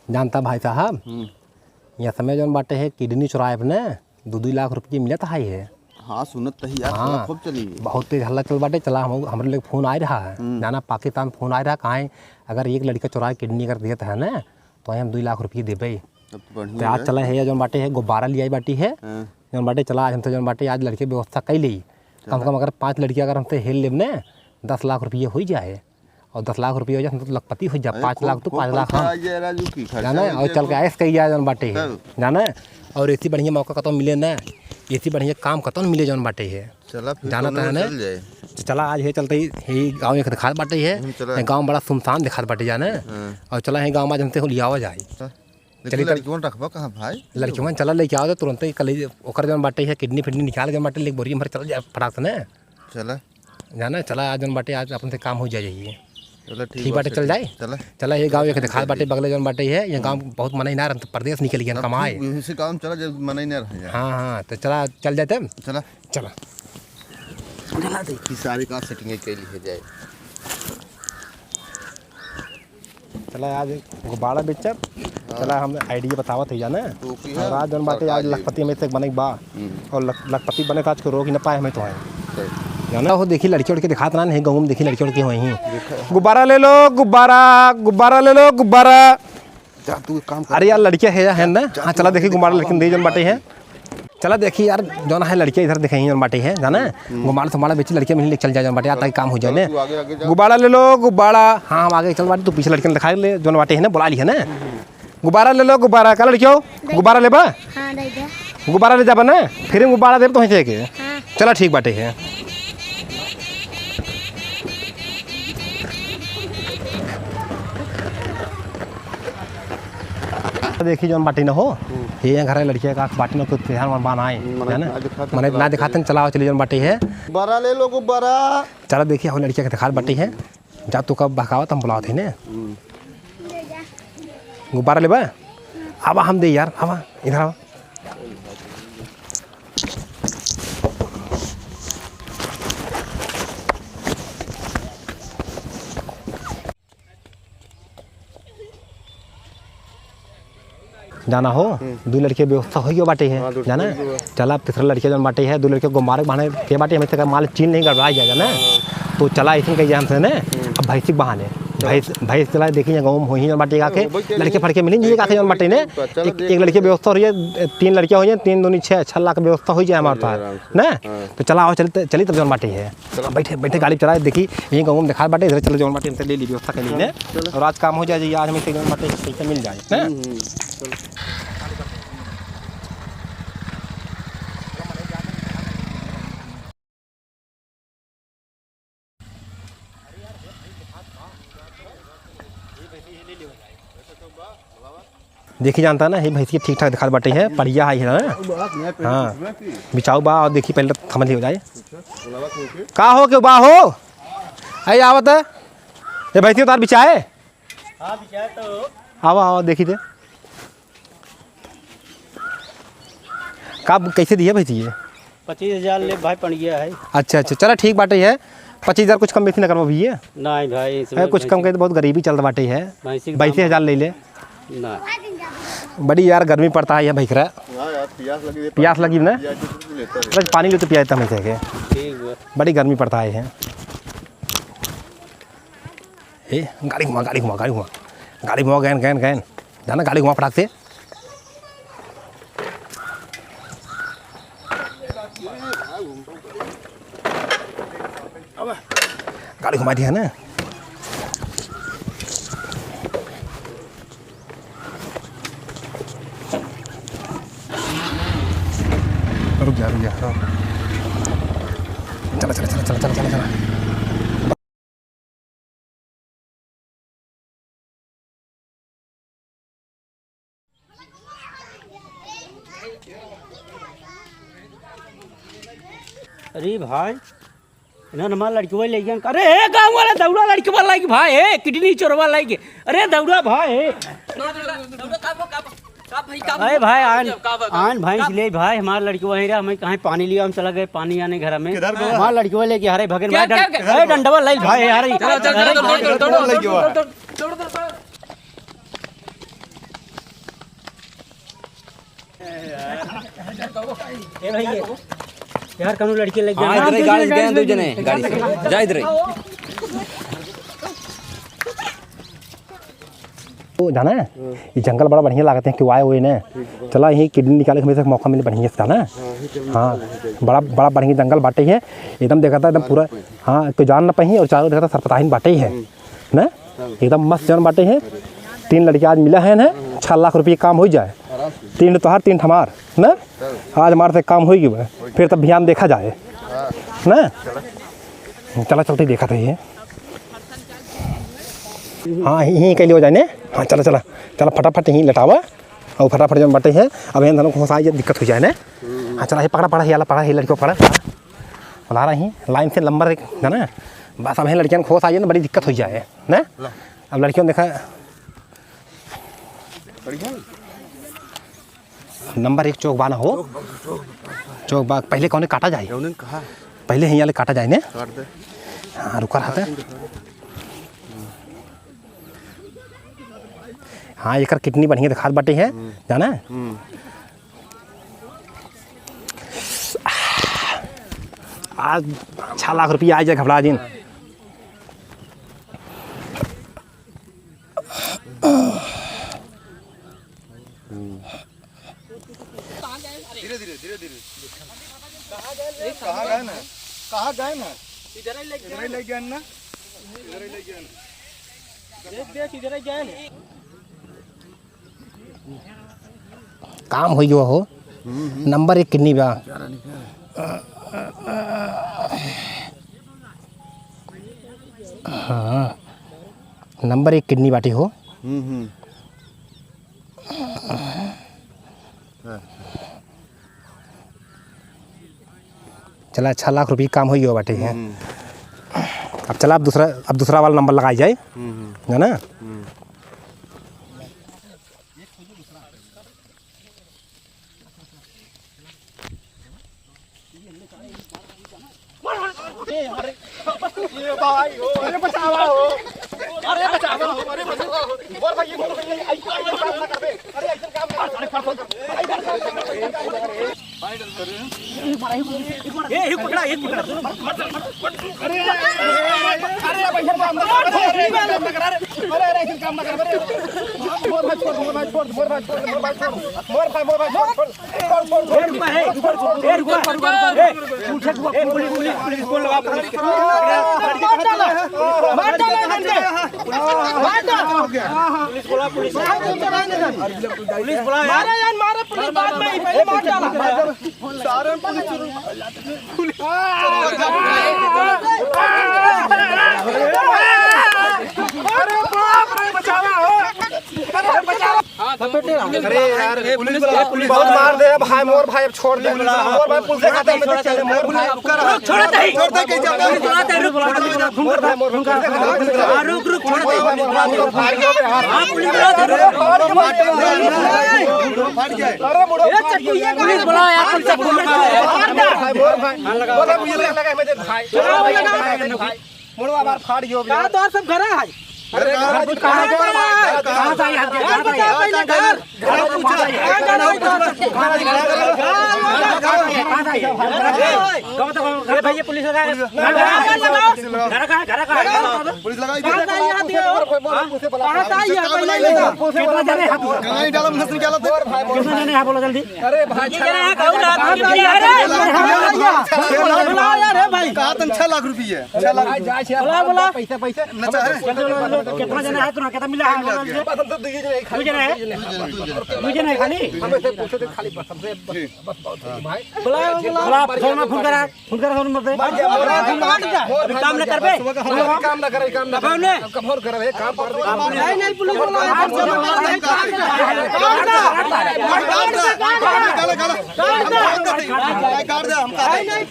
जानता भाई साहब, यहाँ समय जौन बाटे है किडनी चुराए अपने 2-2 लाख रुपये मिलत है। हाँ सुनत तो यार, हाँ खूब चली बहुत तेज हल्ला चल बाटे। चला हमारे लिए फ़ोन आ रहा है, जाना पाकिस्तान फ़ोन आ रहा कहाँ अगर एक लड़का चुराए किडनी अगर देता है ना तो हम 2 लाख रुपये देवे। तो आज चला है जौन बाटे है गुब्बारा लिया बाटी है जौन बाटे। चला आज हमसे जौन बाटे आज लड़के व्यवस्था कई ली, कम से कम अगर 5 लड़कियाँ अगर हमसे हेल लेब न 10 लाख रुपये हो जाए, और 10 लाख रुपये हो जाए तो लखपति हो जाए। 5 लाख तो 5 लाख हम जाना है। और चल के ऐसे कही जाए जौन बाटे है जाना है। और ऐसी बढ़िया मौका कतौ मिले ना, ऐसी बढ़िया काम कतौ मिले जौन बाटे है जाना तो है ना। चला आज है चलते ही गाँव एक दिखात बाटे है, गाँव बड़ा सुनसान दिखात बाटे जाना। और चला है गाँव में हमसे लियावा जाए। चलिए रखबा कहाँ भाई, लड़कियों चला लेके आओ तो तुरंत ही कल ओकर जौन बाटे है किडनी फिडनी निकाल के बाटे लेके बोरी में चल जाए फटाक से ना चला जाना। चला आज जौन बाटे आज अपन से काम हो जाइए। चला ठीक बाटे चल जाए। चला ये गाँव एक दिखात बाटे बगले जौन बाटे है, ये गाँव बहुत मना ही ना रहा प्रदेश निकल गया कमाए। इसी काम चला जब मना ही ना रह। हाँ तो चला चल जाते चला चला चला देखी सारी का सेटिंग के लिए जाए। चला आज गुब्बारा बेचब। चला हम आइडिया बतावत है जाना। और आज जौन बाटे आज लखपति में से बने बा, और लखपति बने आज को रोक ही ना पाए हमें तो है जाना। हो देखी लड़की उड़के दिखात ना है गाँव में, देखी लड़की उड़के वहीं गुब्बारा ले लो, गुब्बारा ले लो, गुब्बारा। तू काम अरे यार लड़कियाँ है ना। हाँ चला देखी गुब्बारा लेकिन दे जौन बाटे है। चला देखी यार जौन है लड़कियाँ इधर दिखाई जौन बाटे है जाना। गुब्बारा तुम्हारा बेची लड़कियाँ में चल जाए जौन बाटे आता काम हो जाए ना। गुब्बारा ले लो, गुब्बारा। हाँ हम आगे चल बाटे, तू पीछे लड़कियाँ दिखा ले जौन बाटे है ना, बुला ली है ना। गुब्बारा ले लो, गुब्बारा का लड़कियों गुब्बारा ले बा। गुब्बारा ले जाबा ना, फिर गुब्बारा दे तो के चला ठीक बाटे है। देखी जौन बाटी ना हो ये घर है लड़कियाँ का बाटी ना कुछ ध्यान बनाए है ना, मैंने ना दिखाते चलाओ चली जौन बाटी है। गुब्बारा ले लो, गुब्बारा। चला देखिए हो लड़कियाँ का दिखा बाटी है, जा तू कब बहकावा हम बुलाओ थे ना। गुब्बारा ले बा आवा हम दे यार, आवा इधर आवा। जाना हो 2 लड़के व्यवस्था हो गई बाटे है जाना। चला तीसरा लड़के जौन बाटे है 2 लड़के गुब्बारे बहाने के बाटे हमें तक माल चीन नहीं गड़बड़ा जाएगा ना। तो चला ऐसे कही हमसे ना अब भैंसी बहाने भैंस चला देखिए गाँव में हो ही बाटे आके लड़के फड़के मिलेंगे आके जौन बाटे ने। एक लड़के व्यवस्था हो रही है, 3 लड़कियाँ हो जाए, 3 दूनी 6 लाख व्यवस्था हो जाए हमारे पास ना। तो चला आओ चली तब जौन बाटे है। बैठे बैठे गाड़ी चलाए देखी यही गाँव में दिखा बाटे, इधर चलो जौन बाटे हमसे ले ली व्यवस्था के लिए। और आज काम हो जाए आज हमें जौन बाटे पैसा मिल जाए ना। देखी जानता ना ये भैंसी ठीक ठाक दिखा बाटे है, बढ़िया है ना। हाँ बिचाऊ बा और देखी पहले समझ हो जाए का हो के बा हो आई आवत है ये भैंसी उतार बिचाए। हाँ बिचाए तो आवा आवा देखी थे का कैसे दी है भैंसी ये। 25,000 ले भाई पड़ गया है। अच्छा अच्छा चला ठीक बाटे है। 25,000 कुछ कम बेसी ना करवा भैया। नहीं भाई है कुछ कम कर, बहुत गरीबी चल बाटे है। 22,000 ले ले ना। बड़ी यार गर्मी पड़ता है यह भैखरा, प्यास लगी ना बस पानी ले तो पिया हमें से बड़ी गर्मी पड़ता है। ए गाड़ी घुमा गाड़ी घुमा गाड़ी घुमा गाड़ी घुमा गैन गैन गैन जाना गाड़ी घुमा फटाक से। गाड़ी घुमा दी है ना। रुक जा हाँ। चला चला चला चला चला चला चला। अरे भाई इन्होंने हमारा लड़की वाले ले गया। अरे गाँव वाला दौड़ा लड़की वाला की भाई है किडनी चोरवा लाएगी। अरे दौड़ा भाई है अरे भाई आन भैंस ले भाई हमारा लड़की वहीं रहा। हमें कहीं पानी लिया हम चला गए पानी आने घर में हमारा लड़की वाले लेके हरे भगन भाई डंडवा लाई भाई यार। यार कौन लड़की लग हाँ इधर ही गाड़ी गए दो जने गाड़ी से जा इधर ही तो जाना है ये जंगल बड़ा बढ़िया लागते हैं क्यों आए हुए ने चला यही किडनी निकाले के हमें मौका मिले बढ़िया से ना। हाँ बड़ा बड़ा बढ़िया जंगल बाटे है एकदम देखा था एकदम पूरा। हाँ कोई जान ना पाही और चारों देखा था सरपताहीन बाटे ही है ना एकदम मस्त जन बाटे है। 3 लड़के आज मिला है ना 6 लाख रुपये काम हो जाए 3 तोहार 3 हमार ना आज हमारे से काम हो गई फिर तब ध्यान देखा जाए ना। चला चलते देखा था ये। हाँ यहीं के लिए हो जाए ने। हाँ चला चला चला फटाफट यहीं लटावा और फटाफट जब बटे है अब यहाँ दोनों घोसाई दिक्कत हो जाए ना। हाँ चला ये पकड़ा पड़ा ये पड़ा ये लड़कियों पड़ा बुला रही लाइन से लंबर है ना बस अब लड़कियों खोस आई ना बड़ी दिक्कत हो जाए ना। अब लड़कियों देखा नंबर 1 चौक बाना हो चौक बाग पहले कौन काटा जाए पहले ही वाले काटा जाए ने। हाँ रुका रहा हाँ एक कितनी बढ़िया दिखा बाटे है जाना आज 6 लाख रुपया आ जाए घबरा दिन। धीरे धीरे धीरे धीरे कहाँ गए ना इधर ही ले गए ना काम हो गया हो नंबर 1 कितनी बा हाँ नंबर 1 कितनी बाटी हो चला 6 लाख रुपये काम हो गया बाटे है। अब चला अब दूसरा वाला नंबर लगाई जाए है ना। अरे यार पुलिस बहुत मार दे भाई मोर भाई अब छोड़ दे मोर भाई पुलिस खाते में चले मोर भाई छोड़ दे के जा मोर भाई रुक छोड़ दे भाई हां पुलिस अरे मुड़ो पुलिस बुलाओ यार पुलिस मोर भाई बोला मुझे लगा मैं भाई भाई मुड़ो बार फाड़ गयो का तो सब घर है। अरे कहां से यार अरे भाई ये पुलिस लगा पुलिस लगाई कितना जाने कहां डालम नस निकाला कितना जने है बोलो जल्दी। अरे भाई कहा 6 लाख रुपये 6 लाख बोला पैसे कितना जने है तू कितना मिला है दू जने है खाली बोला फोन करा फोन मत दे काम न करबे काम ना करे कभर करबे काम कर दे नहीं पुलिस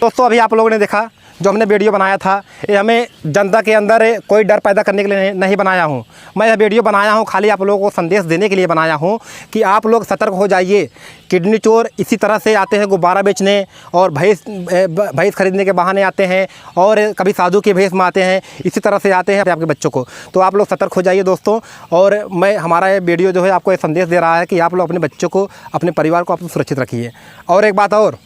दोस्तों अभी आप लोगों ने देखा जो हमने वीडियो बनाया था, ये हमें जनता के अंदर कोई डर पैदा करने के लिए नहीं बनाया हूँ। मैं यह वीडियो बनाया हूँ खाली आप लोगों को संदेश देने के लिए बनाया हूँ कि आप लोग सतर्क हो जाइए। किडनी चोर इसी तरह से आते हैं गुब्बारा बेचने और भैंस खरीदने के बहाने आते हैं, और कभी साधु के भेष में आते हैं, इसी तरह से आते हैं आपके बच्चों को। तो आप लोग सतर्क हो जाइए दोस्तों। और मैं हमारा ये वीडियो जो है आपको ये संदेश दे रहा है कि आप लोग अपने बच्चों को, अपने परिवार को आप सुरक्षित रखिए। और एक बात और,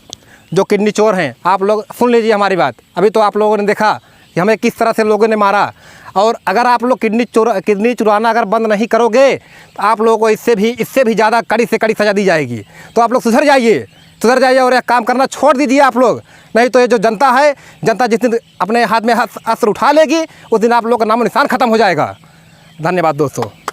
जो किडनी चोर हैं आप लोग सुन लीजिए हमारी बात। अभी तो आप लोगों ने देखा कि हमें किस तरह से लोगों ने मारा, और अगर आप लोग किडनी चुराना अगर बंद नहीं करोगे तो आप लोगों को इससे भी ज़्यादा कड़ी से कड़ी सज़ा दी जाएगी। तो आप लोग सुधर जाइए और यह काम करना छोड़ दीजिए आप लोग। नहीं तो ये जो जनता है, जनता जिस दिन अपने हाथ में अस्त्र उठा लेगी उस दिन आप लोग का नामो निशान ख़त्म हो जाएगा। धन्यवाद दोस्तों।